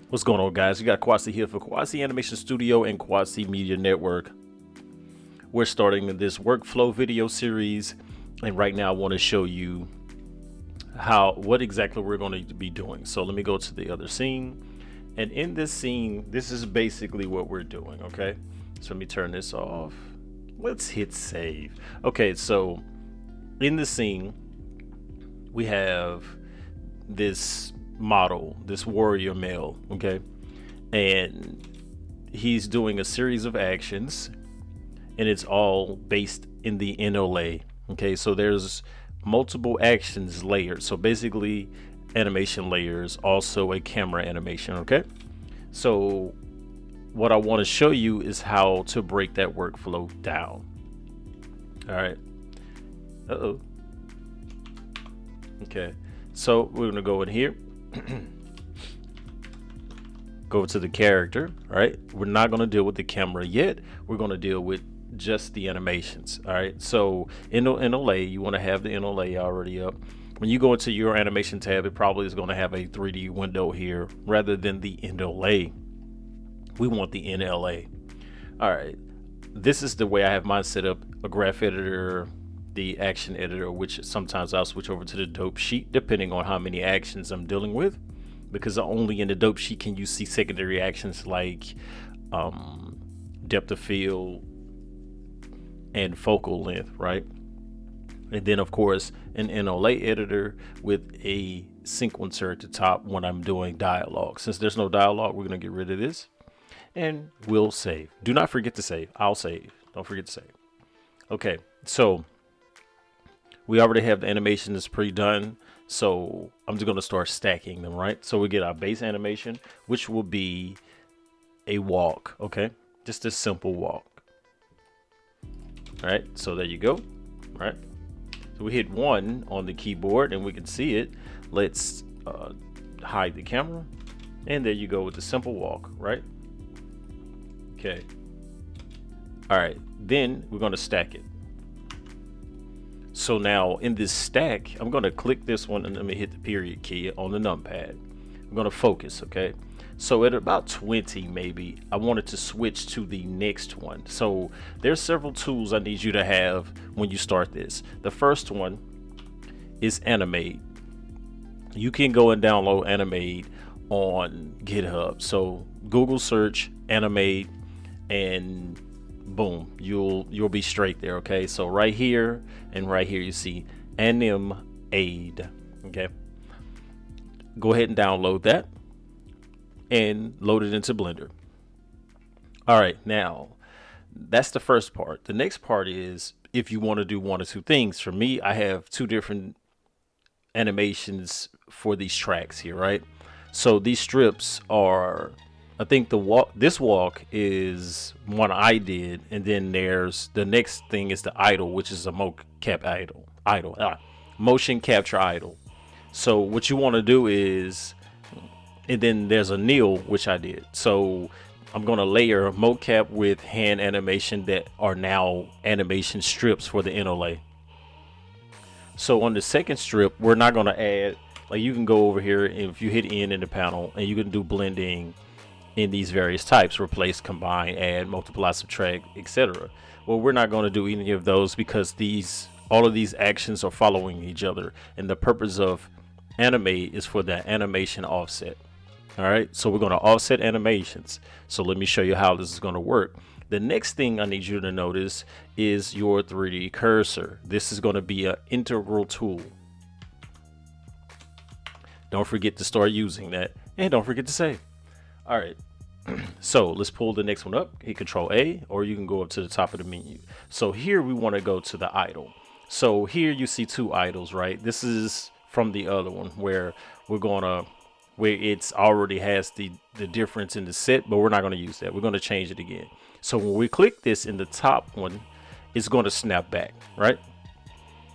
What's going on, guys? You got Quasi here for Quasi Animation Studio and Quasi Media Network. We're starting this workflow video series, and right now I want to show you what exactly we're going to be doing. So let me go to the other scene, and in this scene, this is basically what we're doing. Okay, so let me turn this off. Let's hit save. Okay, so in the scene, we have this model, this warrior male, okay, and he's doing a series of actions, and it's all based in the NLA. Okay, so there's multiple actions layered, so basically animation layers, also a camera animation. Okay, so what I want to show you is how to break that workflow down. All right. Okay, so we're gonna go in here. Go to the character. All right, we're not going to deal with the camera yet. We're going to deal with just the animations. All right, so in NLA, you want to have the NLA already up. When you go into your animation tab, it probably is going to have a 3D window here rather than the NLA. We want the NLA. All right, this is the way I have mine set up: a graph editor, the action editor, which sometimes I'll switch over to the dope sheet depending on how many actions I'm dealing with, because only in the dope sheet can you see secondary actions like depth of field and focal length, right? And then of course an NLA editor with a sequencer at the top when I'm doing dialogue. Since there's no dialogue, we're going to get rid of this and we'll save. Do not forget to save. I'll save. Don't forget to save. Okay, so we already have the animation that's pre-done, so I'm just going to start stacking them, right? So we get our base animation, which will be a walk, okay? Just a simple walk. All right, so there you go, right? So we hit 1 on the keyboard and we can see it. Let's hide the camera, and there you go with the simple walk, right? Okay. All right, then we're going to stack it. So now in this stack, I'm going to click this one and let me hit the period key on the numpad. I'm going to focus, okay? So at about 20 maybe, I wanted to switch to the next one. So there's several tools I need you to have when you start this. The first one is Animate. You can go and download Animate on GitHub. So Google search Animate and boom, you'll be straight there. Okay, so right here and right here you see Animate. Okay, go ahead and download that and load it into Blender. All right, now that's the first part. The next part is if you want to do one or two things. For me, I have 2 different animations for these tracks here, right? So these strips are, I think this walk is one I did, and then there's the next thing is the idle, which is a mocap motion capture idle. So what you want to do is, and then there's a kneel, which I did. So I'm going to layer mocap with hand animation that are now animation strips for the NLA. So on the second strip, we're not going to add, like you can go over here and if you hit N in the panel and you can do blending in these various types: replace, combine, add, multiply, subtract, etc. Well, we're not going to do any of those because all of these actions are following each other, and the purpose of animate is for the animation offset. All right, so we're going to offset animations. So let me show you how this is going to work. The next thing I need you to notice is your 3D cursor. This is going to be an integral tool. Don't forget to start using that, and don't forget to save. All right, so let's pull the next one up. Hit Control A, or you can go up to the top of the menu. So here we want to go to the idle. So here you see 2 idles, right? This is from the other one where it's already has the difference in the set, but we're not going to use that. We're going to change it again. So when we click this in the top one, it's going to snap back, right?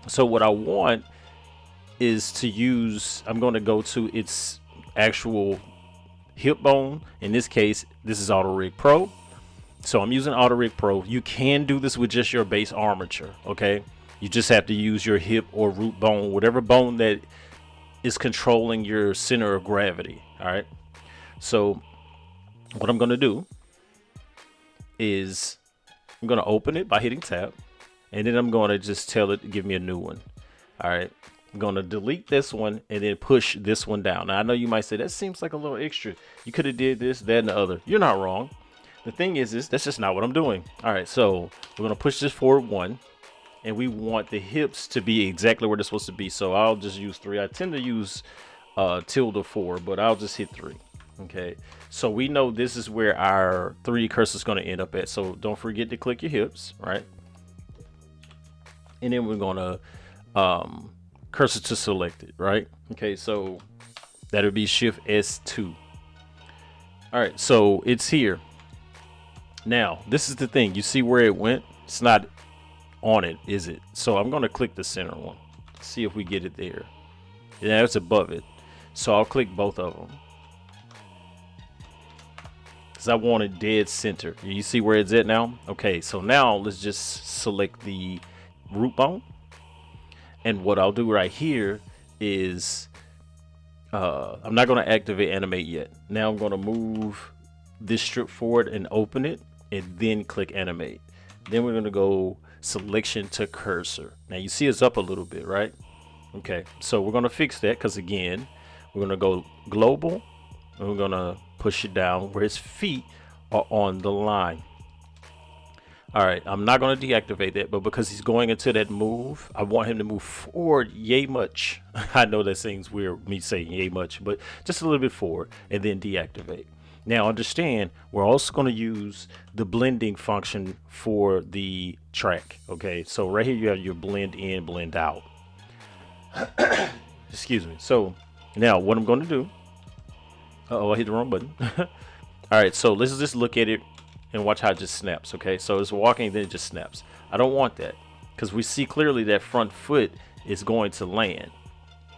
So what I want is to use, I'm going to go to its actual hip bone. In this case, this is AutoRig Pro. So I'm using AutoRig Pro. You can do this with just your base armature, okay? You just have to use your hip or root bone, whatever bone that is controlling your center of gravity. All right, So what I'm going to do is I'm going to open it by hitting tab, and then I'm going to just tell it to give me a new one. All right. I'm going to delete this one and then push this one down. Now, I know you might say that seems like a little extra. You could have did this, that, and the other. You're not wrong. The thing is that's just not what I'm doing. All right. So we're going to push this forward one, and we want the hips to be exactly where they're supposed to be. So I'll just use 3. I tend to use tilde 4, but I'll just hit 3. Okay, so we know this is where our 3D cursor is going to end up at. So don't forget to click your hips, right? And then we're going to cursor to selected, right? Okay, so that'll be Shift S2. All right, so it's here. Now, this is the thing. You see where it went? It's not on it, is it? So I'm going to click the center one. See if we get it there. Yeah, it's above it. So I'll click both of them. Because I want it dead center. You see where it's at now? Okay, so now let's just select the root bone. And what I'll do right here is I'm not going to activate animate yet. Now I'm going to move this strip forward and open it, and then click animate. Then we're going to go selection to cursor. Now you see it's up a little bit, right? Okay, so we're going to fix that because again, we're going to go global, and we're going to push it down where his feet are on the line. All right, I'm not going to deactivate that, but because he's going into that move, I want him to move forward yay much. I know that seems weird, me saying yay much, but just a little bit forward and then deactivate. Now understand, we're also going to use the blending function for the track. Okay, so right here you have your blend in, blend out. Excuse me. So now what I'm going to do, uh-oh, I hit the wrong button. All right, so let's just look at it and watch how it just snaps. Okay, so it's walking, then it just snaps. I don't want that because we see clearly that front foot is going to land.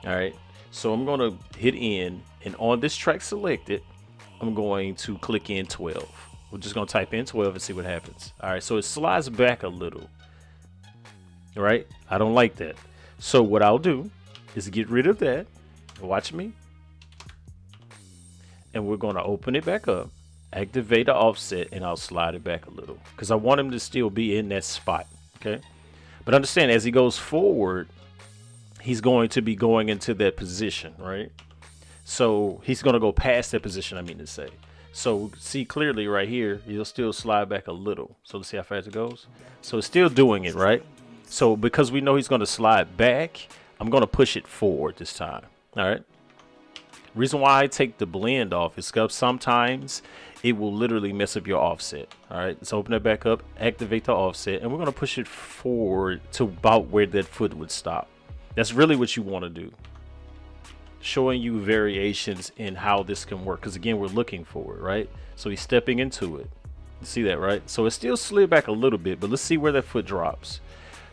All right, so I'm going to hit in, and on this track selected, I'm going to click in 12. We're just going to type in 12 and see what happens. All right, so it slides back a little. All right, I don't like that. So what I'll do is get rid of that. Watch me. And we're going to open it back up, activate the offset, and I'll slide it back a little because I want him to still be in that spot. Okay, but understand, as he goes forward, he's going to be going into that position, right? So he's going to go past that position, I mean to say. So see clearly right here, he'll still slide back a little. So let's see how fast it goes. So it's still doing it, right? So because we know he's going to slide back, I'm going to push it forward this time. All right. Reason why I take the blend off is because sometimes it will literally mess up your offset. All right, let's open it back up, activate the offset, and we're going to push it forward to about where that foot would stop. That's really what you want to do. Showing you variations in how this can work, because again, we're looking for it, right? So he's stepping into it. You see that, right? So it still slid back a little bit, but let's see where that foot drops.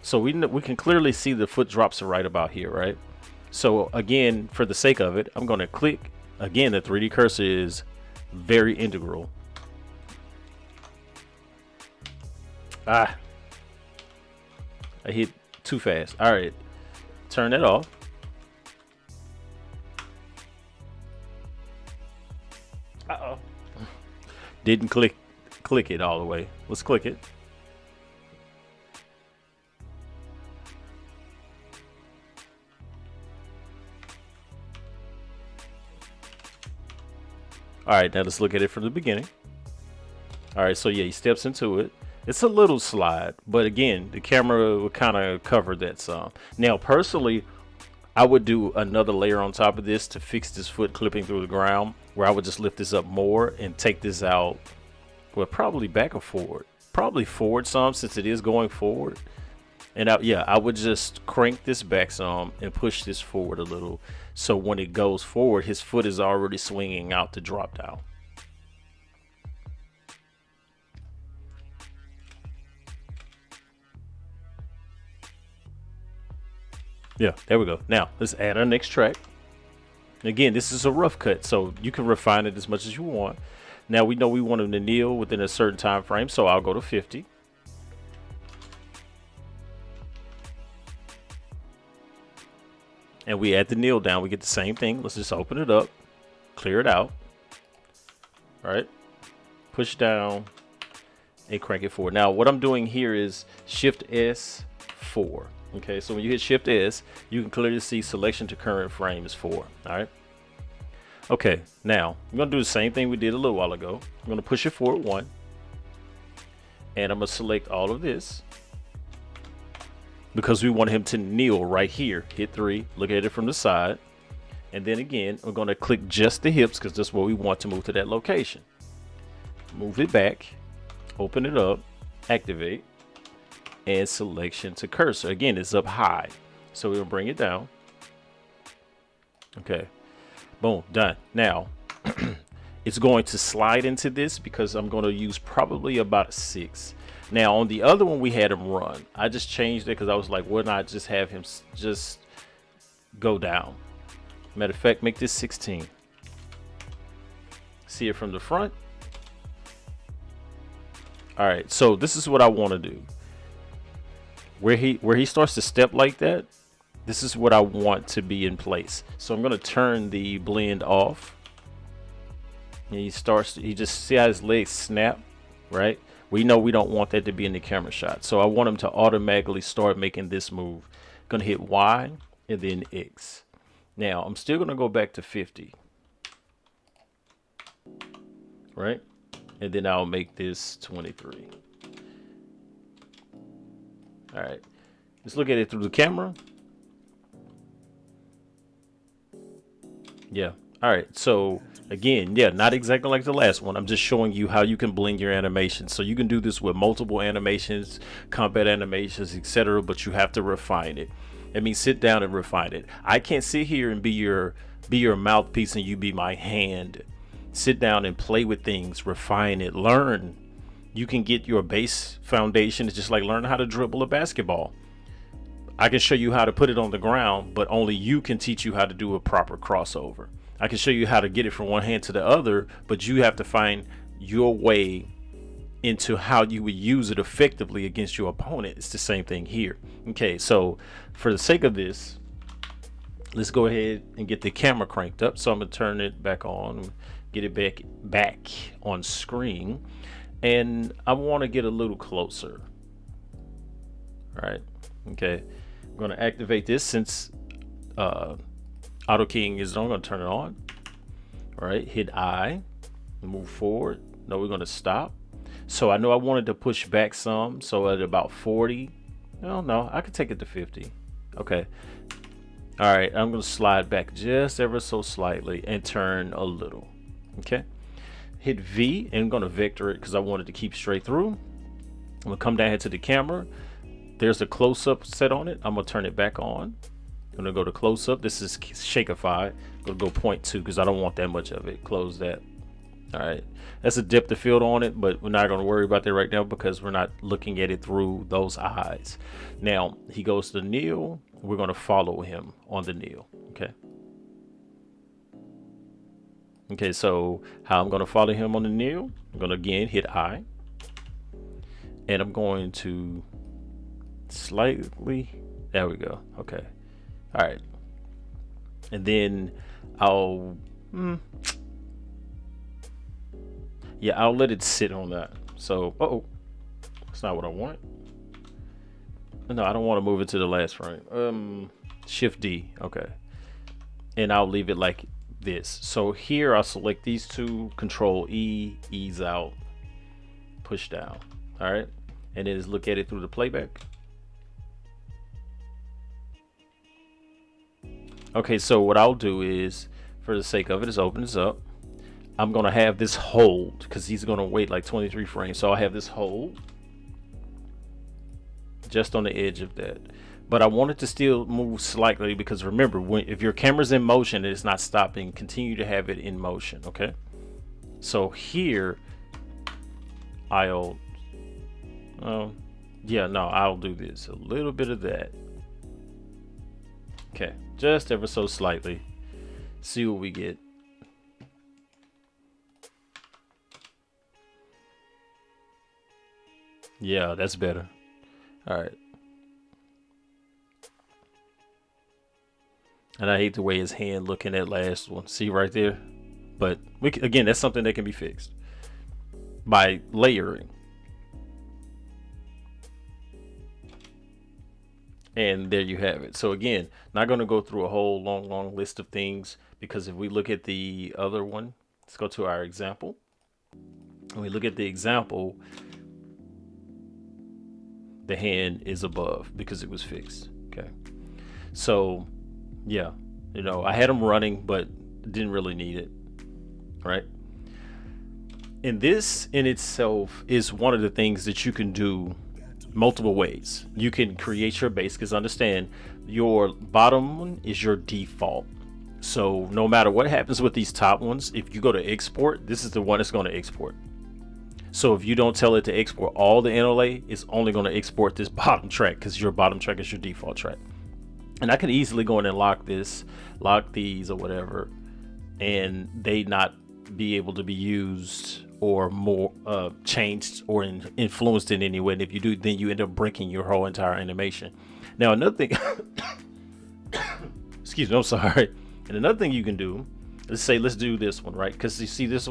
So we can clearly see the foot drops right about here, right? So again, for the sake of it, I'm going to click. Again, the 3D cursor is very integral. I hit too fast. All right, turn that off. Uh-oh. Didn't click it all the way. Let's click it. All right, now let's look at it from the beginning. All right, so yeah, he steps into it. It's a little slide, but again, the camera will kind of cover that some. Now, personally, I would do another layer on top of this to fix this foot clipping through the ground, where I would just lift this up more and take this out. Well, probably back or forward. Probably forward some, since it is going forward. And I would just crank this back some and push this forward a little. So when it goes forward, his foot is already swinging out to drop down. Yeah, there we go. Now let's add our next track. Again, this is a rough cut, so you can refine it as much as you want. Now we know we want him to kneel within a certain time frame, so I'll go to 50. And we add the kneel down. We get the same thing. Let's just open it up, clear it out. All right, push down and crank it forward. Now what I'm doing here is Shift S4. Okay, so when you hit Shift S, you can clearly see selection to current frame is 4. All right. Okay, now I'm gonna do the same thing we did a little while ago. I'm gonna push it forward 1, and I'm gonna select all of this because we want him to kneel right here. Hit 3, look at it from the side, and then again we're gonna click just the hips because that's what we want to move to that location. Move it back, open it up, activate, and selection to cursor. Again, it's up high, so we'll bring it down. Okay, boom, done. Now it's going to slide into this because I'm going to use probably about a 6. Now on the other one we had him run. I just changed it because I was like, why not just have him just go down? Matter of fact, make this 16. See it from the front. All right, so this is what I want to do. Where he starts to step like that, this is what I want to be in place. So I'm going to turn the blend off. And he just see how his legs snap, right? We know we don't want that to be in the camera shot. So I want him to automatically start making this move. Gonna hit Y and then X. Now I'm still gonna go back to 50, right? And then I'll make this 23. All right, let's look at it through the camera. Yeah. All right, so again, yeah, not exactly like the last one. I'm just showing you how you can blend your animations. So you can do this with multiple animations, combat animations, etc., but you have to refine it. I mean, sit down and refine it. I can't sit here and be your mouthpiece and you be my hand. Sit down and play with things, refine it, learn. You can get your base foundation. It's just like learning how to dribble a basketball. I can show you how to put it on the ground, but only you can teach you how to do a proper crossover. I can show you how to get it from one hand to the other, but you have to find your way into how you would use it effectively against your opponent. It's the same thing here. Okay, so for the sake of this, let's go ahead and get the camera cranked up. So I'm gonna turn it back on, get it back on screen, and I want to get a little closer. All right, okay, I'm gonna activate this since auto keying is on. I'm gonna turn it on. All right, hit I, move forward. No, we're gonna stop. So I know I wanted to push back some, so at about 40. No, I could take it to 50. Okay. All right, I'm gonna slide back just ever so slightly and turn a little. Okay. Hit V and I'm gonna vector it because I wanted to keep straight through. I'm gonna come down here to the camera. There's a close-up set on it. I'm gonna turn it back on. I'm gonna go to close-up. This is shakeify. I'm gonna go 0.2 because I don't want that much of it. Close that. All right, that's a depth of field on it, but we're not gonna worry about that right now because we're not looking at it through those eyes. Now he goes to kneel. We're gonna follow him on the kneel. Okay. Okay, so how I'm gonna follow him on the kneel? I'm gonna again hit I, and I'm going to slightly. There we go. Okay. All right, and then I'll I'll let it sit on that. So that's not what I want. No, I don't want to move it to the last frame. Shift D. Okay, and I'll leave it like this. So here I'll select these two, Control E, ease out, push down. All right, and then just look at it through the playback. Okay, so what I'll do is, for the sake of it, is open this up. I'm gonna have this hold because he's gonna wait like 23 frames. So I'll have this hold just on the edge of that. But I want it to still move slightly because remember, if your camera's in motion, it's not stopping. Continue to have it in motion, okay? So here, I'll do this. A little bit of that. Okay, just ever so slightly. See what we get. Yeah, that's better. All right. And I hate the way his hand looking at last one. See right there? But again, that's something that can be fixed by layering. And there you have it. So again, not going to go through a whole long list of things, because if we look at the other one, let's go to our example. When we look at the example, the hand is above because it was fixed. Okay. So yeah, I had them running, but didn't really need it. Right. And this in itself is one of the things that you can do multiple ways. You can create your base, because understand your bottom one is your default. So no matter what happens with these top ones, if you go to export, this is the one that's going to export. So if you don't tell it to export all the NLA, it's only going to export this bottom track, because your bottom track is your default track. And I could easily go in and lock these or whatever, and they not be able to be used or more changed or influenced in any way. And if you do, then you end up breaking your whole entire animation. Now another thing, excuse me, I'm sorry. And another thing you can do, let's do this one, right? Because you see this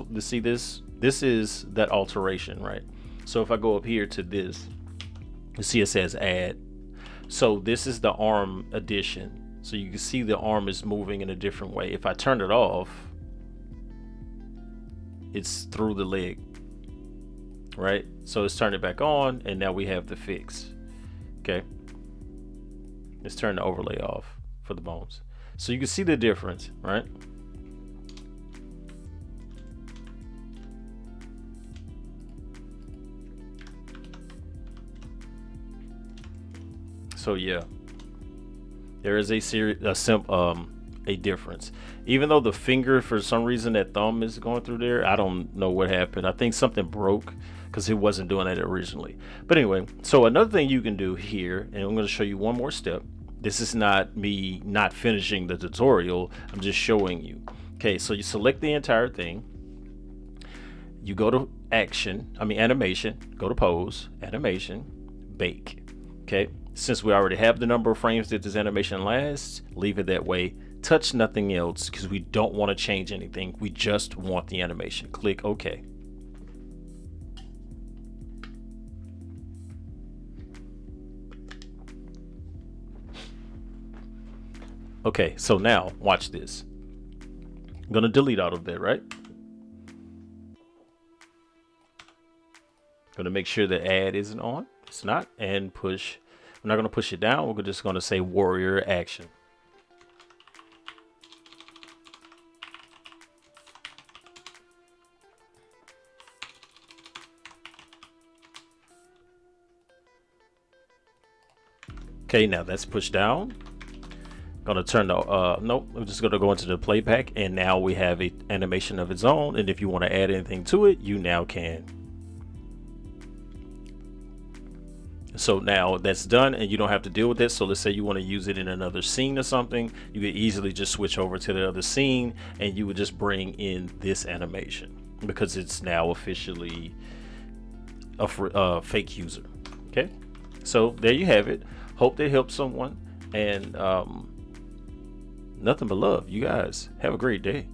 is that alteration, right? So if I go up here to this, you see it says add. So this is the arm addition. So you can see the arm is moving in a different way. If I turn it off, it's through the leg, right? So let's turn it back on, and now we have the fix. Okay, let's turn the overlay off for the bones, so you can see the difference, right? So yeah, there is a difference. Even though the finger, for some reason, that thumb is going through there, I don't know what happened. I think something broke, because it wasn't doing that originally. But anyway, so another thing you can do here, and I'm going to show you one more step. This is not me not finishing the tutorial, I'm just showing you. Okay, so you select the entire thing, you go to animation, go to pose, animation, bake. Okay, since we already have the number of frames that this animation lasts, leave it that way. Touch nothing else, because we don't want to change anything. We just want the animation. Click OK. Okay, so now watch this. I'm going to delete all of that, right? Going to make sure the add isn't on. It's not. And push. We're not going to push it down. We're just going to say warrior action. Okay, now that's pushed down. Gonna turn the nope, we're just gonna go into the playback, and now we have a animation of its own, and if you want to add anything to it, you now can. So now that's done, and you don't have to deal with it. So let's say you want to use it in another scene or something, you could easily just switch over to the other scene, and you would just bring in this animation, because it's now officially a fake user. Okay, so there you have it. Hope that helps someone, and nothing but love. You guys have a great day.